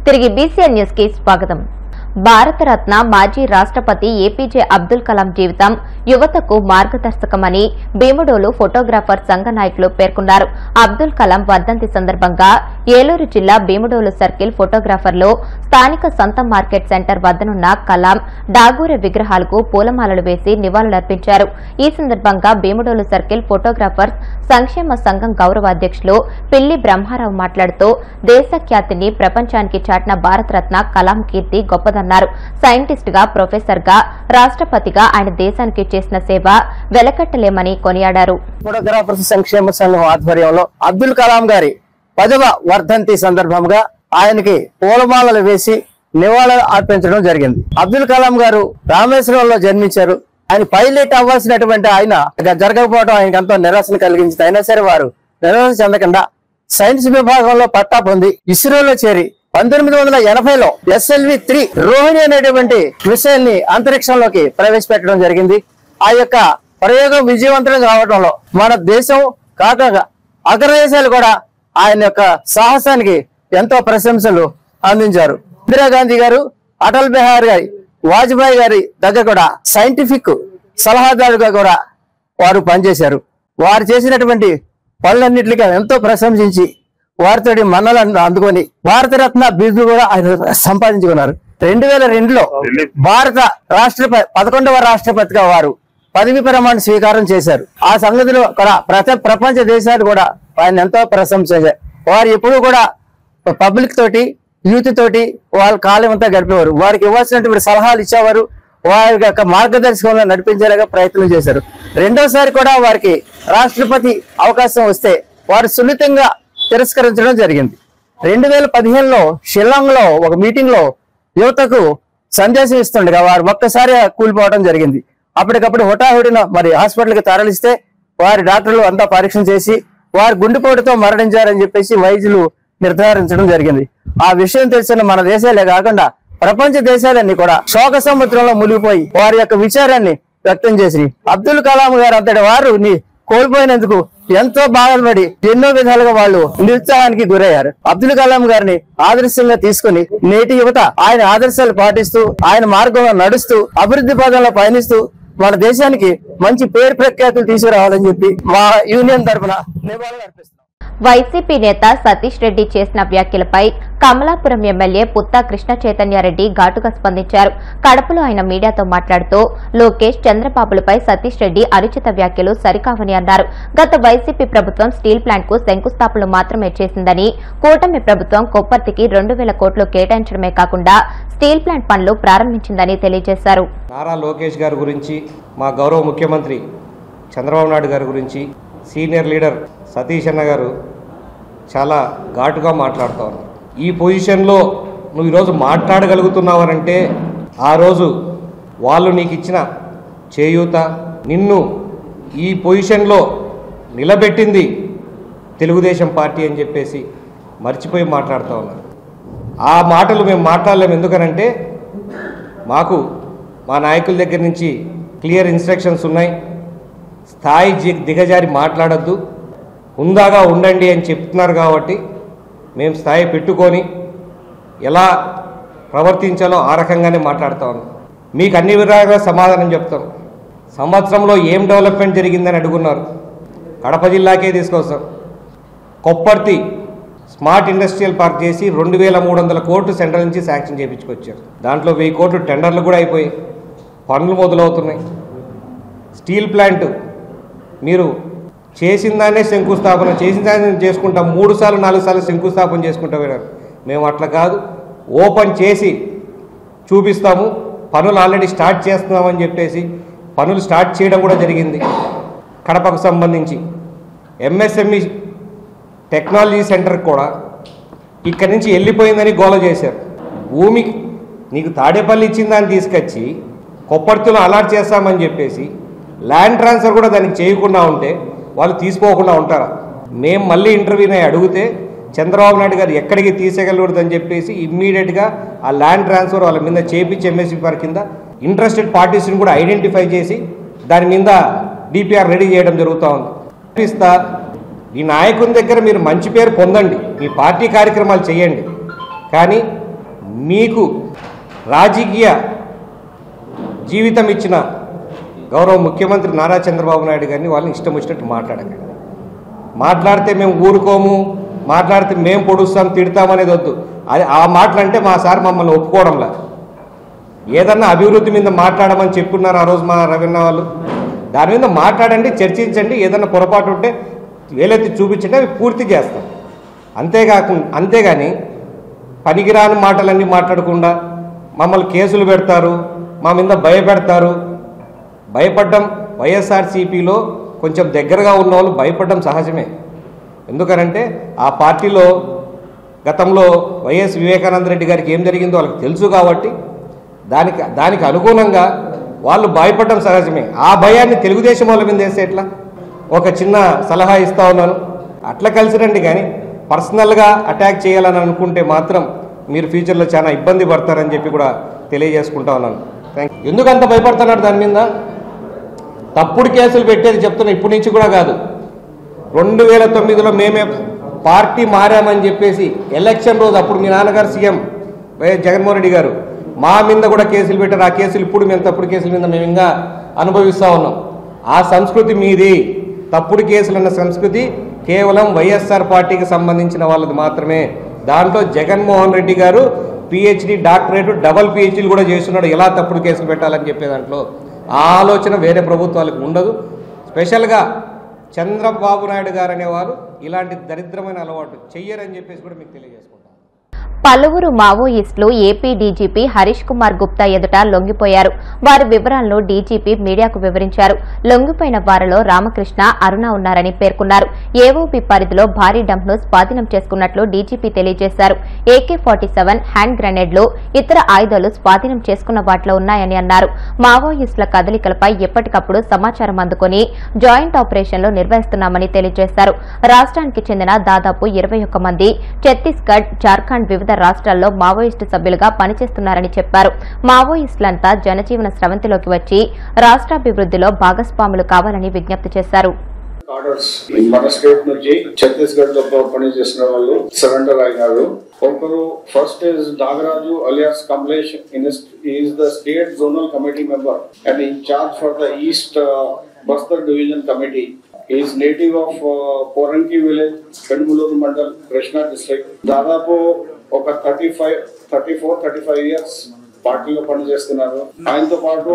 తిరిగి BCN news కి స్వాగతం. భారతరత్న మాజీ రాష్ట్రపతి ఏపీజే అబ్దుల్ కలాం జీవితం యువతకు మార్గదర్శకమని భీముడోలు ఫోటోగ్రాఫర్ సంఘ నాయకులు పేర్కొన్నారు. అబ్దుల్ కలాం వర్ధంతి సందర్భంగా ఏలూరు జిల్లా భీముడోలు సర్కిల్ ఫోటోగ్రాఫర్లో స్థానిక సంత మార్కెట్ సెంటర్ వద్దనున్న కలాం డాగూరె విగ్రహాలకు పూలమాలలు వేసి నివాళులర్పించారు. ఈ సందర్భంగా భీముడోలు సర్కిల్ ఫోటోగ్రాఫర్స్ సంక్షేమ సంఘం గౌరవ అధ్యక్షులు పిల్లి బ్రహ్మారావు మాట్లాడుతూ దేశ ఖ్యాతిని ప్రపంచానికి చాటిన భారతరత్న కలాం కీర్తి గొప్పదన్నారు. సైంటిస్ట్ గా, ప్రొఫెసర్ గా, రాష్ట్రపతిగా ఆయన దేశానికి చేసిన సేవ వెలకట్టలేమని కొనియాడారు. ఫోటోగ్రాఫర్స్ సంక్షేమ సంఘం ఆధ్వర్యంలో అబ్దుల్ కలాం గారి 10వ వర్ధంతి సందర్భంగా ఆయనకి పూలమాలలు వేసి నివాళులు అర్పించడం జరిగింది. అబ్దుల్ కలాం గారు రామేశ్వరంలో జన్మించారు. ఆయన పైలట్ అవ్వాల్సినటువంటి ఆయన జరగకపోవడం ఆయనకు ఎంతో నిరాశను కలిగించింది. అయినా సరే వారు నిరాశ చెందకుండా సైన్స్ విభాగంలో పట్టా పొంది ఇస్రోలో చేరి 1980లో SLV-3 రోహిణి అనేటువంటి మిసైల్ ని అంతరిక్షంలోకి ప్రవేశపెట్టడం జరిగింది. ఆ యొక్క ప్రయోగం విజయవంతం కావడంలో మన దేశం కాక అగ్రదేశాలు కూడా ఆయన యొక్క సాహసానికి ఎంతో ప్రశంసలు అందించారు. ఇందిరాగాంధీ గారు, అటల్ బిహారీ గారి, వాజ్పేయి గారి దగ్గర కూడా సైంటిఫిక్ సలహాదారుగా కూడా వారు పనిచేశారు. వారు చేసినటువంటి పనులన్నింటికి ఎంతో ప్రశంసించి వారితోటి మన్నలను అందుకొని భారతరత్న బిరుదు కూడా ఆయన సంపాదించుకున్నారు. 2002లో భారత రాష్ట్రపతి 11వ రాష్ట్రపతిగా వారు పదవి ప్రమాణ స్వీకారం చేశారు. ఆ సంగతిలో కూడా ప్రపంచ దేశాలు కూడా ఆయన ఎంతో ప్రశంసించారు. వారు ఎప్పుడు కూడా పబ్లిక్ తోటి, యూత్ తోటి వాళ్ళ కాలం అంతా గడిపేవారు. వారికి ఇవ్వాల్సినటువంటి సలహాలు ఇచ్చేవారు. వారి యొక్క మార్గదర్శకంలో నడిపించేలాగా ప్రయత్నం చేశారు. రెండోసారి కూడా వారికి రాష్ట్రపతి అవకాశం వస్తే వారు సున్నితంగా తిరస్కరించడం జరిగింది. 2015లో షిల్లాంగ్ లో ఒక మీటింగ్ లో యువతకు సందేశం ఇస్తుండగా వారు ఒక్కసారి కూలిపోవడం జరిగింది. అప్పటికప్పుడు హుటాహుడిన మరి హాస్పిటల్కి తరలిస్తే వారి డాక్టర్లు అంతా పరీక్ష చేసి వారు గుండెపోటుతో మరణించారని చెప్పేసి వైద్యులు నిర్ధారించడం జరిగింది. ఆ విషయం తెలిసిన మన దేశాలే కాకుండా ప్రపంచ దేశాలన్నీ కూడా శోక సముద్రంలో మునిగిపోయి వారి యొక్క విచారాన్ని వ్యక్తం చేసి అబ్దుల్ కలాం గారు అంతటి వారు కోల్పోయినందుకు ఎంతో బాధపడి ఎన్నో విధాలుగా వాళ్ళు నిరుత్సాహానికి గురయ్యారు. అబ్దుల్ కలాం గారిని ఆదర్శంగా తీసుకుని నేటి యువత ఆయన ఆదర్శాలు పాటిస్తూ ఆయన మార్గంలో నడుస్తూ అభివృద్ధి పదంలో పయనిస్తూ మన దేశానికి మంచి పేరు ప్రఖ్యాతులు తీసుకురావాలని చెప్పి మా యూనియన్ తరఫున నివాళులు అర్పిస్తున్నాం. వైసీపీ నేత సతీష్ రెడ్డి చేసిన వ్యాఖ్యలపై కమలాపురం ఎమ్మెల్యే పుత్తా కృష్ణ చైతన్యారెడ్డి ఘాటుగా స్పందించారు. కడపలో ఆయన మీడియాతో మాట్లాడుతూ లోకేష్, చంద్రబాబులపై సతీష్ రెడ్డి అనుచిత వ్యాఖ్యలు సరికావని అన్నారు. గత వైసీపీ ప్రభుత్వం స్టీల్ ప్లాంట్ కు శంకుస్థాపనలు మాత్రమే చేసిందని, కూటమి ప్రభుత్వం కొప్పర్తికి 2000 కోట్లు కేటాయించడమే కాకుండా స్టీల్ ప్లాంట్ పనులు ప్రారంభించిందని తెలియజేశారు. నారా లోకేష్ గారి గురించి, మా గౌరవ ముఖ్యమంత్రి చంద్రబాబు నాయుడు గారి గురించి సీనియర్ లీడర్ సతీష్ అన్న గారు చాలా ఘాటుగా మాట్లాడుతూ ఉన్నారు. ఈ పొజిషన్లో నువ్వు ఈరోజు మాట్లాడగలుగుతున్నావనంటే ఆ రోజు వాళ్ళు నీకు ఇచ్చిన చేయూత, నిన్ను ఈ పొజిషన్లో నిలబెట్టింది తెలుగుదేశం పార్టీ అని చెప్పేసి మర్చిపోయి మాట్లాడుతూ ఉన్నారు. ఆ మాటలు మేము మాట్లాడలేము. ఎందుకనంటే మాకు మా నాయకుల దగ్గర నుంచి క్లియర్ ఇన్స్ట్రక్షన్స్ ఉన్నాయి. స్థాయి దిగజారి మాట్లాడద్దు, హుందాగా ఉండండి అని చెప్తున్నారు. కాబట్టి మేము స్థాయి పెట్టుకొని ఎలా ప్రవర్తించాలో ఆ రకంగానే మాట్లాడుతూ ఉన్నాం. మీకు అన్ని విధాలుగా సమాధానం చెప్తాం. సంవత్సరంలో ఏం డెవలప్మెంట్ జరిగిందని అడుగున్నారు. కడప జిల్లాకే తీసుకొస్తాం. కొప్పర్తి స్మార్ట్ ఇండస్ట్రియల్ పార్క్ చేసి 2300 కోట్లు సెంట్రల్ నుంచి శాంక్షన్ చేయించుకొచ్చారు. దాంట్లో 1000 కోట్లు టెండర్లు కూడా అయిపోయి పనులు మొదలవుతున్నాయి. స్టీల్ ప్లాంట్ మీరు చేసిన దాన్నే శంకుస్థాపన, చేసిన దాన్ని చేసుకుంటాం. 3 సార్లు 4 సార్లు శంకుస్థాపన చేసుకుంటా పోయినారు. మేము అట్లా కాదు, ఓపెన్ చేసి చూపిస్తాము, పనులు ఆల్రెడీ స్టార్ట్ చేస్తున్నామని చెప్పేసి పనులు స్టార్ట్ చేయడం కూడా జరిగింది. కడపకు సంబంధించి MSME టెక్నాలజీ సెంటర్ కూడా ఇక్కడి నుంచి వెళ్ళిపోయిందని గోల చేశారు. భూమి నీకు తాడేపల్లి ఇచ్చిన దాన్ని తీసుకొచ్చి కొప్పర్తిలో అలాట్ చేస్తామని చెప్పేసి ల్యాండ్ ట్రాన్స్ఫర్ కూడా దానికి చేయకుండా ఉంటే వాళ్ళు తీసుకోకుండా ఉంటారా? మేము మళ్ళీ ఇంటర్వ్యూని అడిగితే చంద్రబాబు నాయుడు గారు ఎక్కడికి తీసేయగలకూడదని చెప్పేసి ఇమ్మీడియట్గా ఆ ల్యాండ్ ట్రాన్స్ఫర్ వాళ్ళ మీద చేపించి MSP పార్క్ కింద ఇంట్రెస్టెడ్ పార్టీస్ని కూడా ఐడెంటిఫై చేసి దాని మీద DPR రెడీ చేయడం జరుగుతూ ఉంది. ఈ నాయకుని దగ్గర మీరు మంచి పేరు పొందండి, మీ పార్టీ కార్యక్రమాలు చేయండి, కానీ మీకు రాజకీయ జీవితం ఇచ్చిన గౌరవ ముఖ్యమంత్రి నారా చంద్రబాబు నాయుడు గారిని వాళ్ళని ఇష్టం వచ్చినట్టు మాట్లాడకండి. మాట్లాడితే మేము ఊరుకోము, మాట్లాడితే మేము పొడుస్తాం, తిడతామనేది వద్దు. అది ఆ మాటలంటే మా సార్ మమ్మల్ని ఒప్పుకోవడంలా. ఏదన్నా అభివృద్ధి మీద మాట్లాడమని చెప్పున్నారు ఆ రోజు మా రవీణ వాళ్ళు. దాని మీద మాట్లాడండి, చర్చించండి. ఏదన్నా పొరపాటు ఉంటే వేలెత్తి చూపించండి, అవి పూర్తి చేస్తాం. అంతేగాని పనికిరాని మాటలన్నీ మాట్లాడకుండా మమ్మల్ని కేసులు పెడతారు, మా మీద భయపెడతారు. భయపడ్డం వైఎస్ఆర్సీపీలో కొంచెం దగ్గరగా ఉన్న వాళ్ళు భయపడడం సహజమే. ఎందుకనంటే ఆ పార్టీలో గతంలో వైఎస్ వివేకానంద రెడ్డి గారికి ఏం జరిగిందో వాళ్ళకి తెలుసు కాబట్టి దానికి అనుగుణంగా వాళ్ళు భయపడడం సహజమే. ఆ భయాన్ని తెలుగుదేశం వాళ్ళ మీద వేస్తే ఎట్లా? ఒక చిన్న సలహా ఇస్తా ఉన్నాను, అట్లా కలిసి రండి. కానీ పర్సనల్గా అటాక్ చేయాలని అనుకుంటే మాత్రం మీరు ఫ్యూచర్లో చాలా ఇబ్బంది పడతారని చెప్పి కూడా తెలియజేసుకుంటా ఉన్నాను. ఎందుకు అంత భయపడుతున్నారు? దాని మీద తప్పుడు కేసులు పెట్టేది చెప్తున్నా, ఇప్పటి నుంచి కూడా కాదు. 2009లో మేమే పార్టీ మారామని చెప్పేసి ఎలక్షన్ రోజు అప్పుడు మీ నాన్నగారు సీఎం వైఎస్ జగన్మోహన్ రెడ్డి గారు మా మీద కూడా కేసులు పెట్టారు. ఆ కేసులు ఇప్పుడు మేము తప్పుడు కేసుల మీద మేము ఇంకా అనుభవిస్తూ ఉన్నాం. ఆ సంస్కృతి మీది. తప్పుడు కేసులు అన్న సంస్కృతి కేవలం వైఎస్ఆర్ పార్టీకి సంబంధించిన వాళ్ళది మాత్రమే. దాంట్లో జగన్మోహన్ రెడ్డి గారు పిహెచ్డి, డాక్టరేట్, డబల్ పిహెచ్డీలు కూడా చేస్తున్నాడు. ఎలా తప్పుడు కేసులు పెట్టాలని చెప్పే దాంట్లో ఆ ఆలోచన వేరే ప్రభుత్వాలకు ఉండదు. స్పెషల్గా చంద్రబాబు నాయుడు గారు అనేవారు ఇలాంటి దరిద్రమైన అలవాటు చెయ్యరని చెప్పేసి కూడా మీకు తెలియజేసుకుంటాను. పలువురు మావోయిస్టులు ఏపీ డీజీపీ హరీష్ కుమార్ గుప్తా ఎదుట లొంగిపోయారు. వారి వివరాలను డీజీపీ మీడియాకు వివరించారు. లొంగిపోయిన వారిలో రామకృష్ణ, అరుణ ఉన్నారని పేర్కొన్నారు. ఏఓబీ పరిధిలో భారీ డంప్ను స్వాధీనం చేసుకున్నట్లు డీజీపీ తెలియజేశారు. AK-47 హ్యాండ్ గ్రెనేడ్లు, ఇతర ఆయుధాలు స్వాధీనం చేసుకున్న వాటిలో ఉన్నాయని అన్నారు. మావోయిస్టుల కదలికలపై ఎప్పటికప్పుడు సమాచారం అందుకుని జాయింట్ ఆపరేషన్లు నిర్వహిస్తున్నామని తెలియజేశారు. రాష్ట్రానికి చెందిన దాదాపు 21 మంది ఛత్తీస్గఢ్, జార్ఖండ్ వివిధ రాష్ట్రాల్లో మావోయిస్టు సభ్యులుగా పనిచేస్తున్నారని చెప్పారు. మావోయిస్టులంతా జనజీవన స్రవంతిలోకి వచ్చి రాష్ట్రాభివృద్ధిలో భాగస్వాములు కావాలని విజ్ఞప్తి చేశారు. మన స్టేట్ నుంచి ఛత్తీస్గఢ్ లో పనిచేసిన వాళ్ళు సరెండర్ అయినారు. ఒకరు first is Nagaraju alias Kamlesh, is the state zonal committee member and in charge for the east Bastar division committee. He is native of Poranki village, Pendulur Mandal, Krishna district. దాదాపు ఒక 34-35 ఇయర్స్ పార్టీలో పనిచేస్తున్నారు. ఆయనతో పాటు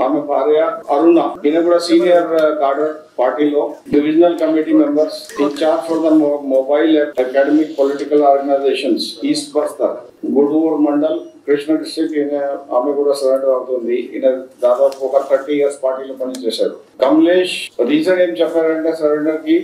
ఆమె భార్య అరుణ, ఈయన కూడా సీనియర్ కార్డర్ పార్టీలో, divisional committee members, incharge for the mobile academic political organisations east Bastar, Gudur mandal, Krishna district. ఆమె కూడా సరెండర్ అవుతుంది. ఈయన దాదాపు ఒక 30 ఇయర్స్ పార్టీలో పనిచేశారు. కమలేష్ రీజన్ ఏం చెప్పారంటే సరెండర్ కి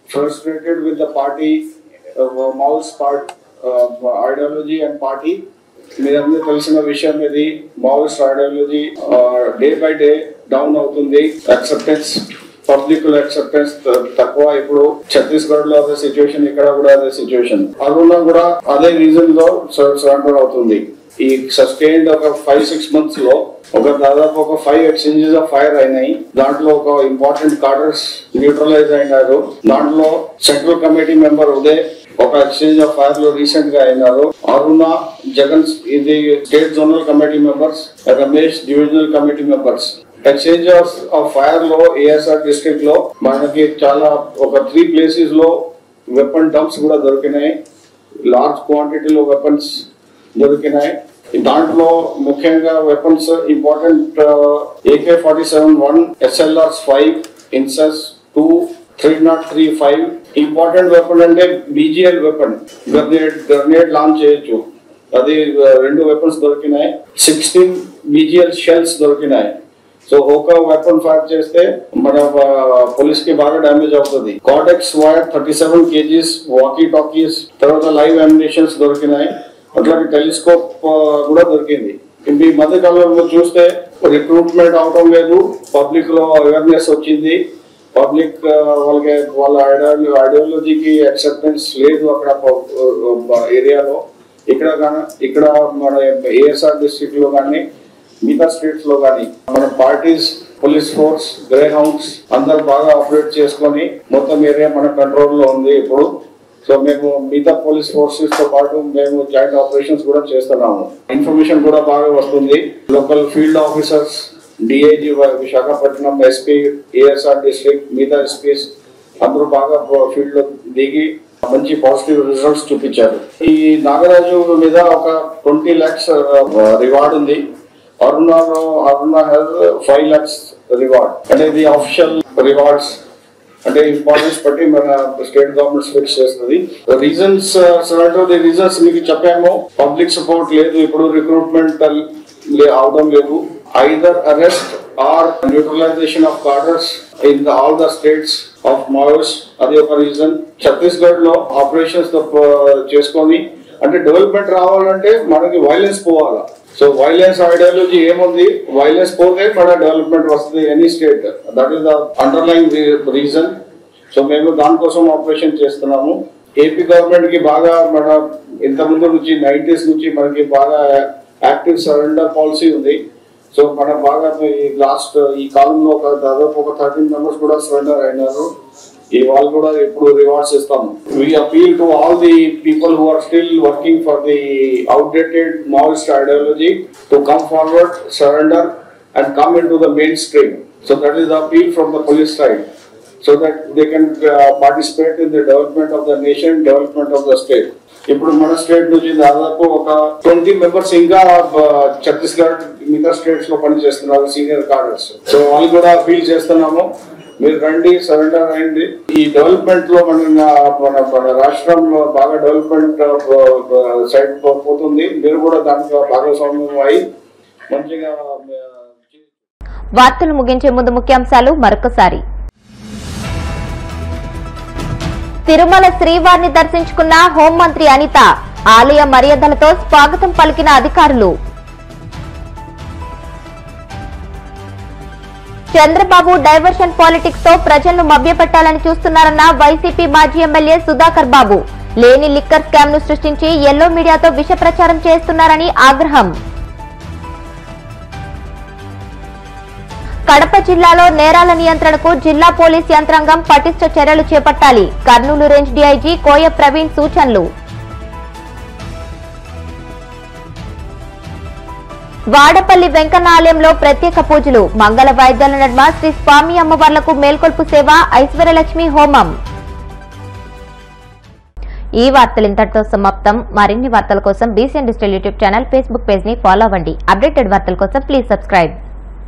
frustrated with the party Maoist ideology and party. మీరందరూ తెలిసిన విషయం ఇది. Maoist ideology day by day down అవుతుంది. యాక్సెప్టెన్స్, పబ్లిక్ లో యాక్సెప్టెన్స్ తక్కువ. ఇప్పుడు ఛత్తీస్గఢ్ లో అదే సిచ్యువేషన్, ఇక్కడ కూడా అదే సిచ్యువేషన్. అరుణ కూడా అదే రీజన్ లో సరెండర్ అవుతుంది. ఈ సస్టైన్డ్ ఒక 5-6 months లో దాదాపు ఒక 5 ఎక్స్చేంజెస్ ఆఫ్ ఫైర్ అయినాయి. దాంట్లో ఒక ఇంపార్టెంట్ కార్డర్స్ న్యూట్రలైజ్ అయినారు. దాంట్లో సెంట్రల్ కమిటీ మెంబర్ ఉదయ్ ఒక ఎక్స్చేంజ్ ఆఫ్ ఫైర్ లో రీసెంట్ గా అయినారు. అరుణ, జగన్ ఇది state zonal committee members, Ramesh divisional committee members. Exchange of fire లో ఏఎస్ఆర్ డిస్ట్రిక్ట్ లో మనకి చాలా ఒక 3 places లో వెపన్ డంప్స్ కూడా దొరికినాయి. లార్జ్ క్వాంటిటీలో వెపన్స్ దొరికినాయి. దాంట్లో ముఖ్యంగా weapons important AK-47-1, SLR-5, ఇన్సస్ 2, 303-5. Important weapon అంటే BGL వెపన్, గ్రెనేడ్ లాంచ్ చేయొచ్చు. అది 2 వెపన్స్ దొరికినాయి. 16 BGL షెల్స్ దొరికినాయి. సో ఒక వెపన్ ఫైర్ చేస్తే మన పోలీస్ కి బాగా డ్యామేజ్ అవుతుంది. Caudex wire 37 kgs, walkie talkies, తర్వాత లైవ్ అమ్యునిషన్స్ దొరికినాయి. అట్లాగే టెలిస్కోప్ కూడా దొరికింది. ఈ మధ్య కాలంలో చూస్తే రిక్రూట్మెంట్ అవడం లేదు, పబ్లిక్ లో అవేర్నెస్ వచ్చింది. పబ్లిక్ వాళ్ళకి వాళ్ళ ఐడియాలజీకి యాక్సెప్టెన్స్ లేదు అక్కడ ఏరియాలో. ఇక్కడ మన ఏఎస్ఆర్ డిస్ట్రిక్ట్ లో కానీ మిగతా స్టేట్స్ లో కానీ మన parties, police force, grey hounds అందరు బాగా ఆపరేట్ చేసుకొని మొత్తం ఏరియా మన కంట్రోల్ లో ఉంది. ఇప్పుడు సో మేము మిగతా పోలీస్ ఫోర్సెస్ తో పాటు మేము జాయింట్ ఆపరేషన్స్ కూడా చేస్తున్నాము. ఇన్ఫర్మేషన్ కూడా బాగా వస్తుంది. Local field officers, DIG Visakhapatnam, SP, ASR district, మిగతా ఎస్పీస్ అందరూ బాగా ఫీల్డ్ లో దిగి మంచి పాజిటివ్ రిజల్ట్స్ చూపించారు. ఈ నాగరాజు మీద ఒక 20 lakhs రివార్డ్ ఉంది. అరుణ హ్యాస్ 5 lakhs రివార్డ్. అంటే ఇది ఆఫిషియల్ రివార్డ్స్, అంటే ఇంపార్టెన్స్ బట్టి మన స్టేట్ గవర్నమెంట్ ఫిక్స్ చేస్తుంది. రీజన్స్ రీజన్స్ మీకు చెప్పాము. పబ్లిక్ సపోర్ట్ లేదు, ఇప్పుడు రిక్రూట్మెంట్ అవడం లేదు. Either arrest are neutralisation of కార్డర్స్ in all the states of Maoist, అది ఒక రీజన్. ఛత్తీస్గఢ్ లో ఆపరేషన్స్ చేసుకొని, అంటే డెవలప్మెంట్ రావాలంటే మనకి వైలెన్స్ పోవాలా. సో వైలెన్స్ ఐడియాలజీ ఏముంది, వైలెన్స్ పోతే మన డెవలప్మెంట్ వస్తుంది any state. That is the underline reason. So మేము దానికోసం ఆపరేషన్ చేస్తున్నాము. ఏపీ గవర్నమెంట్ కి బాగా మన ఇంతకుముందు నుంచి 90s నుంచి మనకి బాగా యాక్టివ్ సరెండర్ పాలసీ ఉంది. సో మనం బాగా ఈ కాలంలో దాదాపు ఒక 13 members కూడా సరెండర్ అయినారు. ఈ వాళ్ళు కూడా ఇప్పుడు రివార్డ్స్ ఇస్తాము. We appeal to all the people who are still working for the outdated Maoist ideology to come forward, surrender and come into the mainstream. So that is the appeal from the police side, so that they can participate in the development of the nation, development of the state. ఇప్పుడు మన state నుంచి దాదాపు ఒక 20 members ఇంకా ఛత్తీస్గఢ్ మిగతా states లో పనిచేస్తున్నారు, senior కార్డర్స్. So వాళ్ళు కూడా అపీల్ చేస్తున్నాము, మీరు రండి, సరెండర్ అయింది. ఈ డెవలప్మెంట్ లో మన రాష్ట్రంలో బాగా డెవలప్మెంట్ సైడ్ పోతుంది. మీరు కూడా దాంట్లో భాగస్వామ్యం అయి మంచిగా. వార్తలు ముగించే ముందు ముఖ్యాంశాలు మరొకసారి. తిరుమల శ్రీవారిని దర్శించుకున్న హోంమంత్రి అనిత, ఆలయ మర్యాదలతో స్వాగతం పలికిన అధికారులు. చంద్రబాబు డైవర్షన్ పాలిటిక్స్ తో ప్రజలను మభ్యపెట్టాలని చూస్తున్నారన్న వైసీపీ మాజీ ఎమ్మెల్యే సుధాకర్ బాబు. లేని లిక్కర్ స్కామ్ ను సృష్టించి ఎల్లో మీడియాతో విష ప్రచారం చేస్తున్నారని ఆగ్రహం. కడప జిల్లాలో నేరాల నియంత్రణకు జిల్లా పోలీస్ యంత్రాంగం పటిష్ట చర్యలు చేపట్టాలి. కర్నూలు రేంజ్ డీఐజీ కోయ ప్రవీణ్ సూచనలు. వాడపల్లి వెంకన్న ఆలయంలో ప్రత్యేక పూజలు. మంగళ వాయిద్యాల నడుమ శ్రీ స్వామి అమ్మవార్లకు మేల్కొల్పు సేవ, ఐశ్వర్యలక్ష్మి హోమం. ఈ వార్తలు ఇంతటితో సమాప్తం. మరిన్ని వార్తల కోసం BCN digital YouTube channel, Facebook page ని ఫాలో అవ్వండి. అప్డేటెడ్ వార్తల కోసం ప్లీజ్ సబ్స్క్రైబ్.